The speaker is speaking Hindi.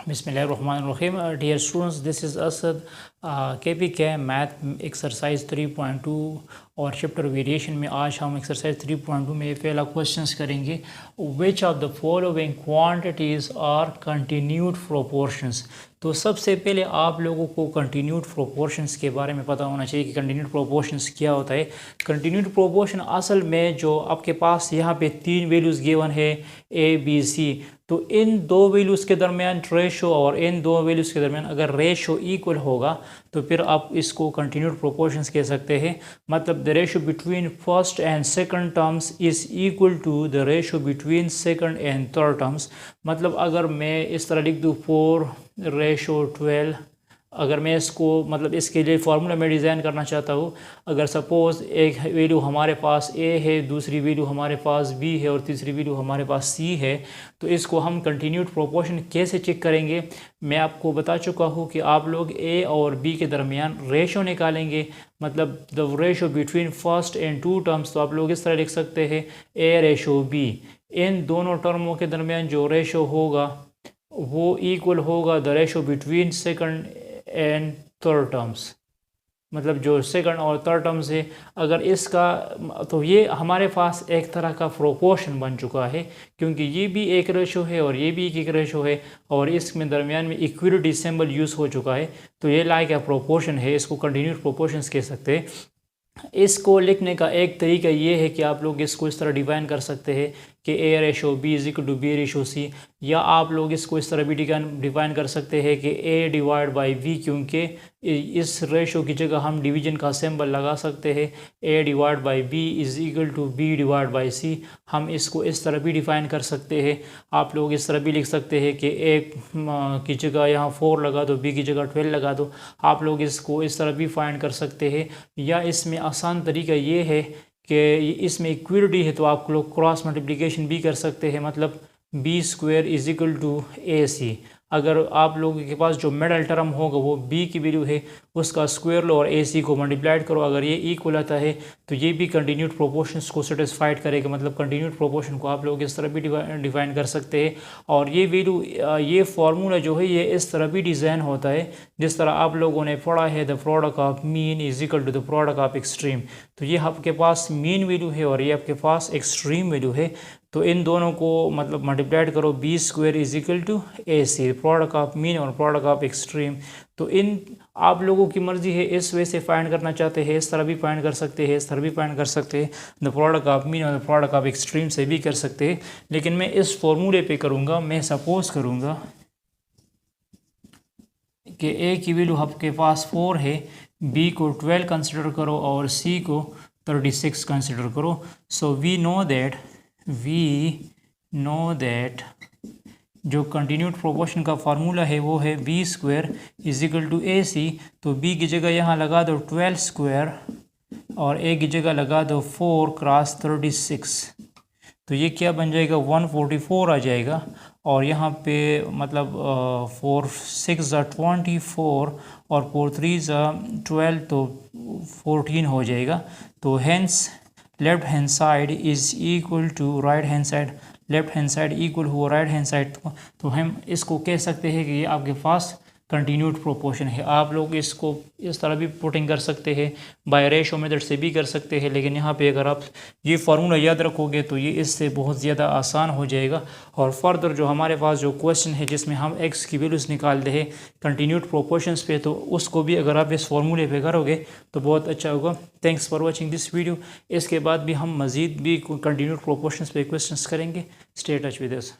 बिस्मिल्लाहिर्रहमानिर्रहीम। Dear students, this is Asad. KPK math exercise 3.2 और चैप्टर वेरिएशन में आज हम एक्सरसाइज 3.2 में पहला क्वेश्चंस करेंगे। Which of the following quantities are continued proportions. तो सबसे पहले आप लोगों को कंटिन्यूड प्रोपोर्शंस के बारे में पता होना चाहिए कि कंटिन्यूड प्रोपोर्शंस क्या होता है। कंटिन्यूड प्रोपोर्शन असल में जो आपके पास यहाँ पे तीन वैल्यूज़ गिवन है ABC, तो इन दो वैल्यूज़ के दरमियान रेशो और इन दो वैल्यूज़ के दरमियान अगर रेशो इक्वल होगा तो फिर आप इसको कंटिन्यूड प्रोपोर्शंस कह सकते हैं। मतलब the ratio between first and second terms is equal to the ratio between second and third terms. मतलब अगर मैं इस तरह लिख दूँ 4:12, अगर मैं इसको मतलब इसके लिए फार्मूला में डिज़ाइन करना चाहता हूँ, अगर सपोज़ एक वैल्यू हमारे पास A है, दूसरी वैल्यू हमारे पास B है और तीसरी वैल्यू हमारे पास C है, तो इसको हम कंटिन्यूड प्रोपोर्शन कैसे चेक करेंगे। मैं आपको बता चुका हूँ कि आप लोग A और B के दरमियान रेशो निकालेंगे, मतलब the ratio between first and two terms. तो आप लोग इस तरह लिख सकते हैं A/B। इन दोनों टर्मों के दरमियान जो रेशो होगा वो इक्वल होगा the ratio between second and third terms. मतलब जो सेकंड और थर्ड टर्म्स है, अगर इसका तो ये हमारे पास एक तरह का प्रोपोर्शन बन चुका है, क्योंकि ये भी एक रेशो है और ये भी एक रेशो है और इसमें दरमियान में इक्विलिटी सिंबल यूज़ हो चुका है, तो ये लाइक अ प्रोपोर्शन है। इसको कंटिन्यूड प्रोपोर्शंस कह सकते हैं। इसको लिखने का एक तरीका ये है कि आप लोग इसको इस तरह डिफाइन कर सकते हैं कि A/B is equal to B/C, या आप लोग इसको इस तरह भी डिफाइन कर सकते हैं कि A/B, क्योंकि इस रेशो की जगह हम डिवीजन का सिंबल लगा सकते हैं। A/B is equal to B/C। हम इसको इस तरह भी डिफाइन कर सकते हैं। आप लोग इस तरह भी लिख सकते हैं कि A की जगह यहाँ 4 लगा दो, B की जगह 12 लगा दो। आप लोग इसको इस तरह भी फाइंड कर सकते हैं, या इसमें आसान तरीका ये है कि इसमें इक्विलिटी है तो आप लोग क्रॉस मल्टीप्लिकेशन भी कर सकते हैं। मतलब B² is equal to AC। अगर आप लोगों के पास जो मिडल टर्म होगा वो B की वैल्यू है, उसका स्क्वायर लो और AC को मल्टीप्लाइड करो, अगर ये इक्वल आता है तो ये भी कंटिन्यूड प्रोपोर्शंस को सेटिस्फाइड करेगा। मतलब कंटिन्यूड प्रोपोर्शन को आप लोग इस तरह भी डिफाइन कर सकते हैं। और ये वैल्यू ये फार्मूला जो है ये इस तरह भी डिज़ाइन होता है जिस तरह आप लोगों ने पढ़ा है, the product of mean is equal to the product of extreme. तो ये आपके पास मीन वैल्यू है और ये आपके पास एक्सट्रीम वैल्यू है, तो इन दोनों को मतलब मल्टीप्लाइड करो, B² is equal to AC, product of mean और प्रोडक्ट ऑफ एक्सट्रीम। तो इन आप लोगों की मर्जी है, इस वे से फाइंड करना चाहते हैं इस तरह भी फाइंड कर सकते हैं, इस तरह भी फाइंड कर सकते हैं, द प्रोडक्ट ऑफ मीन और द प्रोडक्ट ऑफ एक्सट्रीम से भी कर सकते हैं। लेकिन मैं इस फॉर्मूले पे करूँगा, मैं सपोज करूँगा कि A की वैल्यू आपके पास 4 है, B को 12 कंसिडर करो और C को 36 कंसिडर करो। सो वी नो दैट जो कंटिन्यूड प्रोपोर्शन का फार्मूला है वो है B² is equal to AC। तो B की जगह यहाँ लगा दो 12² और A की जगह लगा दो 4 क्रॉस 36। तो ये क्या बन जाएगा, 144 आ जाएगा। और यहाँ पे मतलब 4 6 24 और 4 3 12, तो 14 हो जाएगा। तो hence left hand side is equal to right hand side, left hand side equal हुआ राइट हैंड साइड। तो हम इसको कह सकते हैं कि ये आपके पास कंटिन्यूड प्रोपोर्शन है। आप लोग इसको इस तरह भी पुटिंग कर सकते हैं, बाय रेशो मेथड से भी कर सकते हैं, लेकिन यहाँ पे अगर आप ये फार्मूला याद रखोगे तो ये इससे बहुत ज़्यादा आसान हो जाएगा। और फर्दर जो हमारे पास जो क्वेश्चन है जिसमें हम x की वैल्यूज़ निकालते हैं कंटिन्यूड प्रोपोर्शंस पे, तो उसको भी अगर आप इस फार्मूले पे करोगे तो बहुत अच्छा होगा। Thanks for watching this video. इसके बाद भी हम मज़ीद भी कंटिन्यूड प्रोपोर्शंस पे क्वेश्चंस करेंगे। Stay touch with us.